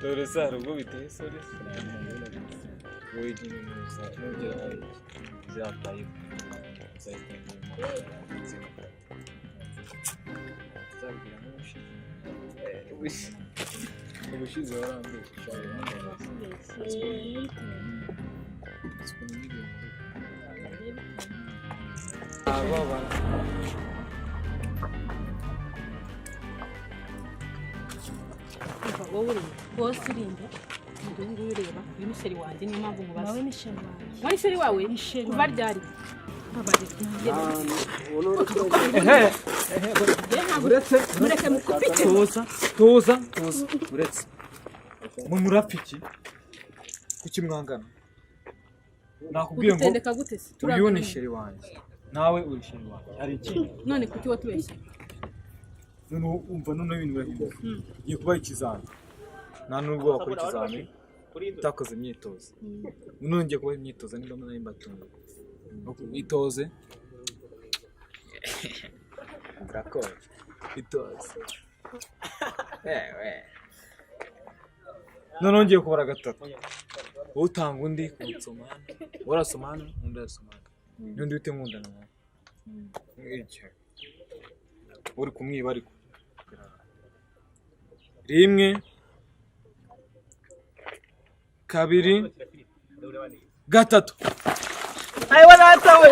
Dore sa rugo biteye sori wowe igihe musa nugera hari zapaye zabwira ubushize warambesha wowe bose urinde ndungu ureba uyu museri wanjye niyo mpamvu mubaza nawe nisheri wawe wari seri wawe kuva ryari mureke mukupike tuza uretse mu murapiki kuki mwangana nakubwiye ngo utendeka gute se uyu ni sheri wanjye nawe uri sheri wanjye hari ikindi none kuki watubeshye none umva none ibintu birahinduka ngiye kubaha ikizami nta nubwo wakora ikizami utakoze imyitozo none ngiye kubaha imyitozo niba nari mbatunga itoze Draco itoze none ngiye kubara gatatu utanga undi kunsomana warasomana undi arasomana n'undi wite nkundana nawe iki uri kumwiba ariko rimwe kabiri gatatu ayiwa data we